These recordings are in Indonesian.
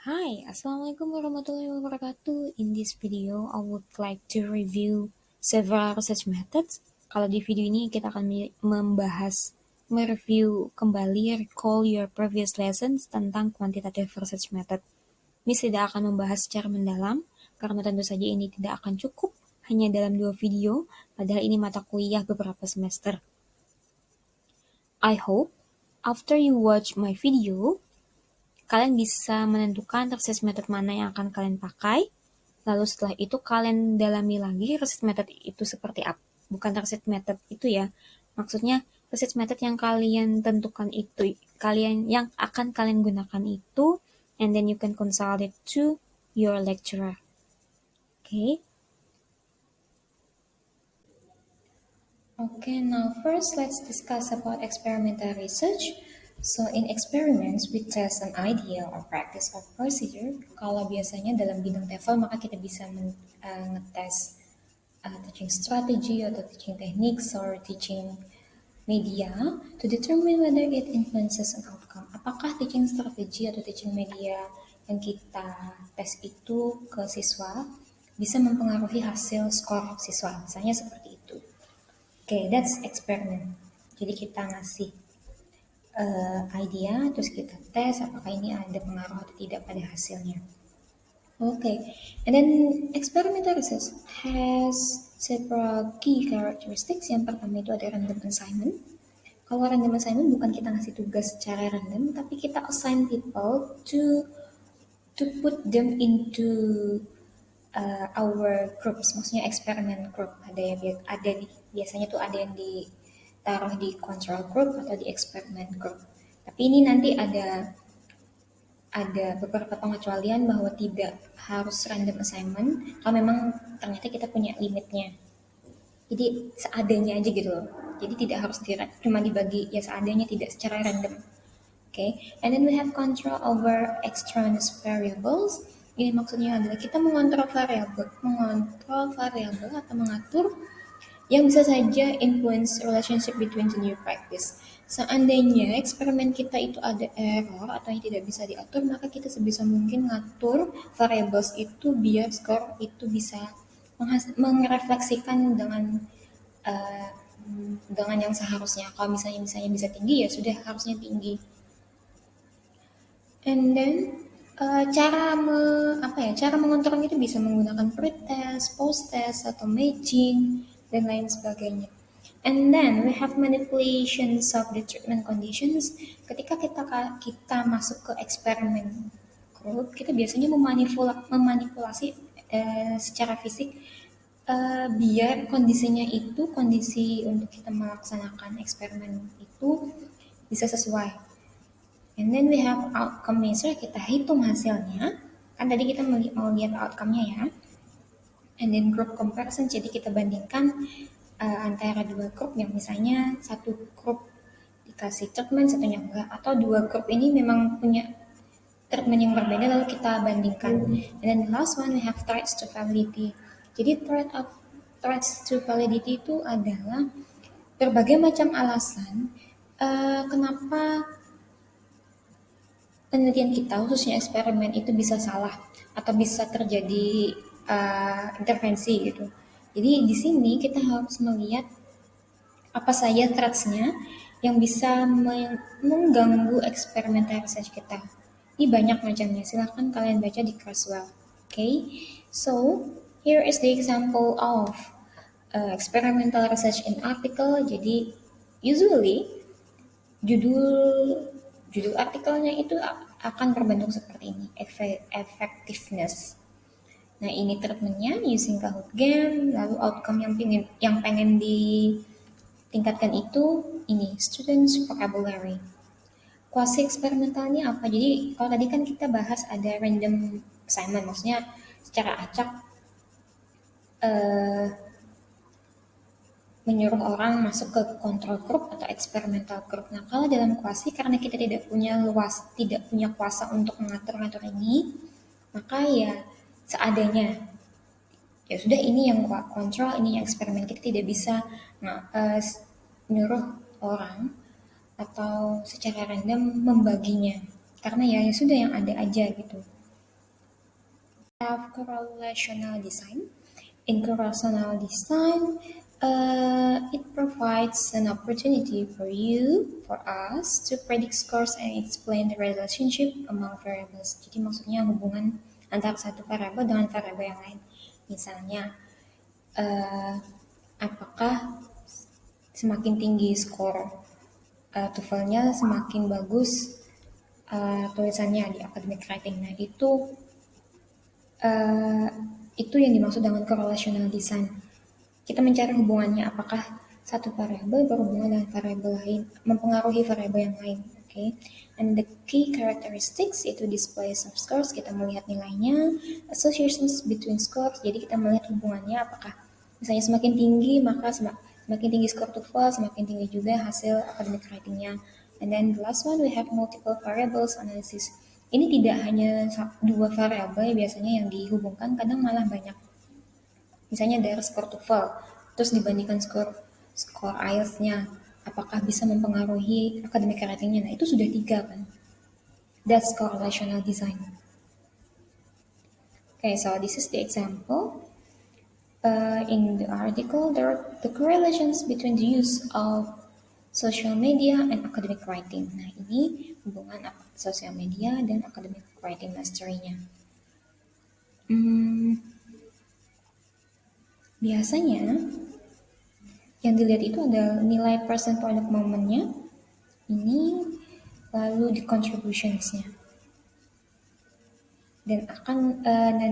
Hi, Assalamualaikum warahmatullahi wabarakatuh. In this video, I would like to review several research methods. Kalau di video ini kita akan mereview kembali recall your previous lessons tentang quantitative research method. Miss tidak akan membahas secara mendalam, karena tentu saja ini tidak akan cukup hanya dalam 2 video, padahal ini mata kuliah beberapa semester. I hope, after you watch my video, kalian bisa menentukan research method mana yang akan kalian pakai. Lalu setelah itu kalian dalami lagi research method itu seperti apa. Bukan research method itu ya. Maksudnya research method yang kalian tentukan itu, yang akan kalian gunakan itu, and then you can consult it to your lecturer. Okay. Okay, now first let's discuss about experimental research. So in experiments, we test an idea or practice or procedure. Kalau biasanya dalam bidang TEFL, maka kita bisa ngetes teaching strategy atau teaching techniques or teaching media to determine whether it influences an outcome. Apakah teaching strategy atau teaching media yang kita tes itu ke siswa bisa mempengaruhi hasil skor siswa, misalnya seperti itu. Oke, that's experiment. Jadi kita ngasih idea, terus kita tes apakah ini ada pengaruh atau tidak pada hasilnya. Okay, and then experimental research has several key characteristics. Yang pertama itu ada random assignment. Kalau random assignment bukan kita ngasih tugas secara random, tapi kita assign people to put them into our groups, maksudnya eksperimen group. Biasanya tuh ada yang ditaruh di control group atau di eksperimen group. Tapi ini nanti ada beberapa pengecualian bahwa tidak harus random assignment kalau memang ternyata kita punya limitnya. Jadi seadanya aja gitu loh. Jadi tidak harus cuma dibagi ya seadanya, tidak secara random. Okay, and then we have control over extraneous variables. Ini maksudnya adalah kita mengontrol variabel atau mengatur yang bisa saja influence relationship between the new practice. Seandainya eksperimen kita itu ada error atau yang tidak bisa diatur, maka kita sebisa mungkin ngatur variables itu biar skor itu bisa merefleksikan uh, dengan yang seharusnya. Kalau misalnya bisa tinggi, ya sudah harusnya tinggi. And then cara mengontrol itu bisa menggunakan pretest, post-test, atau matching, dan lain sebagainya. And then we have manipulations of the treatment conditions. Ketika kita masuk ke eksperimen group, kita biasanya memanipulasi secara fisik biar kondisinya itu, kondisi untuk kita melaksanakan eksperimen itu bisa sesuai. And then we have outcome measure, kita hitung hasilnya. Kan tadi kita mau lihat outcome-nya ya. And then group comparison, jadi kita bandingkan antara dua grup yang misalnya satu grup dikasih treatment, satunya enggak. Atau dua grup ini memang punya treatment yang berbeda lalu kita bandingkan. And then the last one we have threats to validity. Jadi threats to validity itu adalah berbagai macam alasan kenapa penelitian kita, khususnya eksperimen itu bisa salah atau bisa terjadi intervensi gitu. Jadi di sini kita harus melihat apa saja threats-nya yang bisa mengganggu eksperimental research kita. Ini banyak macamnya, silahkan kalian baca di Creswell. Okay, so here is the example of experimental research in article. Jadi usually judul artikelnya itu akan berbentuk seperti ini, effectiveness. Nah ini treatmentnya using Kahoot game, lalu outcome yang pengen ditingkatkan itu ini students vocabulary. Quasi eksperimentalnya apa? Jadi kalau tadi kan kita bahas ada random assignment, maksudnya secara acak menyuruh orang masuk ke control group atau experimental group. Nah, kalau dalam kuasi karena kita tidak punya kuasa untuk mengatur-ngatur ini, maka ya seadanya. Ya sudah, ini yang kontrol, ini yang eksperimen. Kita tidak bisa menyuruh orang atau secara random membaginya. Karena ya sudah yang ada aja gitu. have correlational design. In correlational design, it provides an opportunity for you, for us, to predict scores and explain the relationship among variables. Jadi maksudnya hubungan antara satu variabel dengan variabel yang lain. Misalnya, apakah semakin tinggi skor TOEFL-nya, semakin bagus tulisannya di academic writing. Nah, itu yang dimaksud dengan correlational design. Kita mencari hubungannya, apakah satu variabel berhubungan dengan variabel lain, mempengaruhi variabel yang lain. Okay. And the key characteristics itu displays of scores, kita melihat nilainya, associations between scores, jadi kita melihat hubungannya, apakah misalnya semakin tinggi maka semakin tinggi skor TOEFL, semakin tinggi juga hasil academic writing-nya. And then the last one we have multiple variables analysis. Ini tidak hanya dua variabel biasanya yang dihubungkan, kadang malah banyak. Misalnya dari skor TOEFL, terus dibandingkan skor IELTS-nya, apakah bisa mempengaruhi academic writing-nya? Nah, itu sudah 3 kan. That's correlational design. Okay, so this is the example. In the article, there are the correlations between the use of social media and academic writing. Nah, ini hubungan social media dan academic writing mastery-nya. Biasanya yang dilihat itu ada nilai percent product moment-nya, ini lalu di contributions-nya. Dan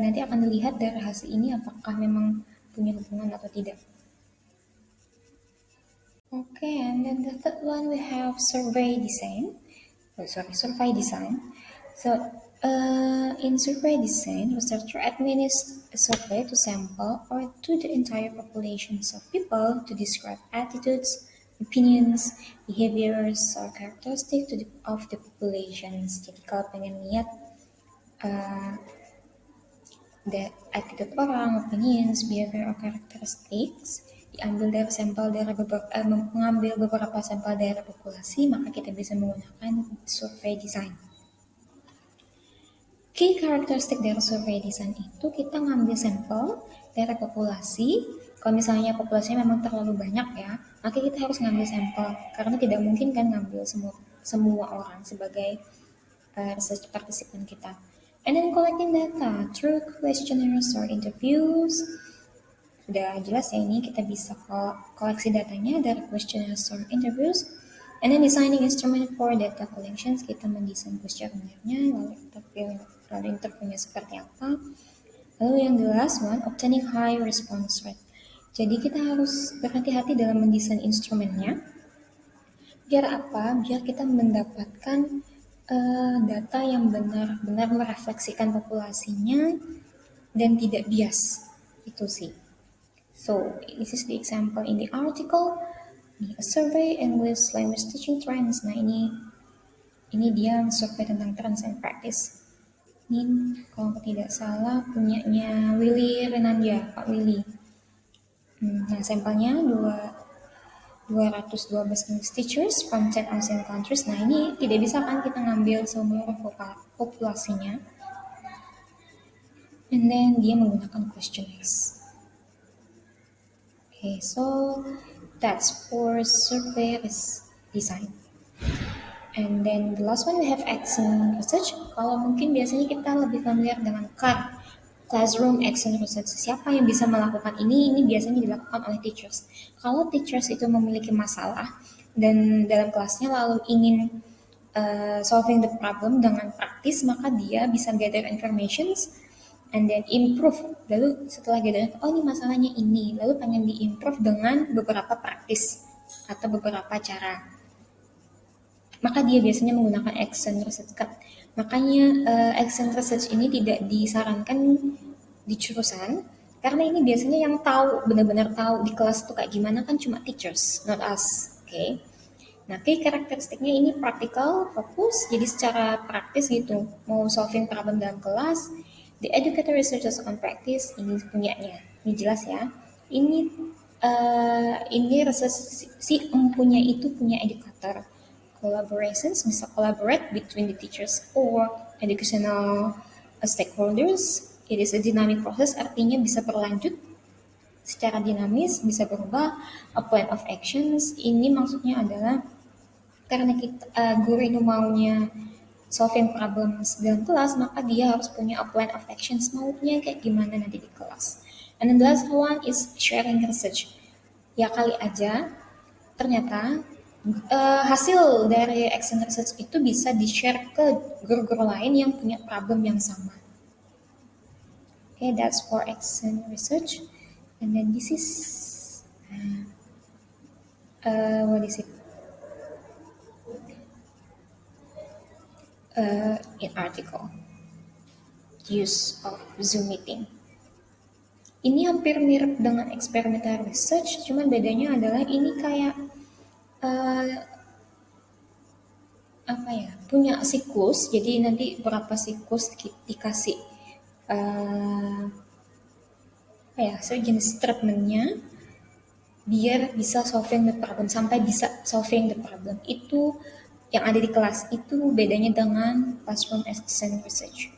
nanti akan dilihat dari hasil ini apakah memang punya hubungan atau tidak. Okay, and then the third one we have survey design. Survey design. So in survey design, researcher administers a survey to sample or to the entire populations of people to describe attitudes, opinions, behaviors, or characteristics of the populations. Jadi kalau pengen lihat the attitude orang, opinions, behavior, or characteristics, diambil dari sampel dari mengambil beberapa sampel dari populasi, maka kita bisa menggunakan survey design. Key karakteristik dari survey design itu kita ngambil sampel dari populasi. Kalau misalnya populasinya memang terlalu banyak ya, maka kita harus ngambil sampel karena tidak mungkin kan ngambil semua orang sebagai research participant kita. And then collecting data through questionnaires or interviews. Sudah jelas ya, ini kita bisa koleksi datanya dari questionnaires or interviews. And then designing instrument for data collections, kita mendesain questionnaire-nya, lalu interviewnya seperti apa. Lalu yang the last one, obtaining high response rate. Jadi kita harus berhati-hati dalam mendesain instrumennya. Biar apa? Biar kita mendapatkan data yang benar-benar merefleksikan populasinya dan tidak bias. Itu sih. So, this is the example in the article. A survey English language teaching trends. Nah, ini dia survei tentang trends and practice. Ini kalau tidak salah punyanya Willy Renandia, Pak Willy. Nah, sampelnya 212 English teachers from 10 ASEAN countries. Nah, ini tidak bisa kan kita ngambil seluruh populasinya. And then dia menggunakan questionnaires. Okay, so that's for survey design. And then the last one we have action research. Kalau mungkin biasanya kita lebih familiar dengan CAR, Classroom Action Research. Siapa yang bisa melakukan ini? Ini biasanya dilakukan oleh teachers. Kalau teachers itu memiliki masalah dan dalam kelasnya lalu ingin solving the problem dengan praktis, maka dia bisa gather informations and then improve. Lalu setelah gather, oh ini masalahnya ini, lalu pengen di-improve dengan beberapa praktis atau beberapa cara. Maka dia biasanya menggunakan action research. Makanya action research ini tidak disarankan di jurusan, karena ini biasanya yang tahu, benar-benar tahu di kelas itu kayak gimana kan cuma teachers, not us. Okay. Nah, karakteristiknya ini praktikal, fokus, jadi secara praktis gitu, mau solving problem dalam kelas. The educator researches on practice, ini punyanya, ini jelas ya. Ini research si empunya itu punya educator. Collaborations bisa collaborate between the teachers or educational stakeholders It is a dynamic process, artinya bisa berlanjut secara dinamis, bisa berubah. A plan of actions ini maksudnya adalah karena guru itu maunya solving problems dalam kelas, maka dia harus punya a plan of actions, maunya kayak gimana nanti di kelas. And then the last one is sharing research. Ya kali aja ternyata hasil dari action research itu bisa di-share ke guru-guru lain yang punya problem yang sama. Okay, that's for action research. And then this is what is it? In article. Use of Zoom meeting. Ini hampir mirip dengan experimental research, cuman bedanya adalah ini kayak punya siklus. Jadi nanti berapa siklus dikasih jenis treatmentnya biar bisa solving the problem, sampai bisa solving the problem. Itu yang ada di kelas, itu bedanya dengan classroom action research.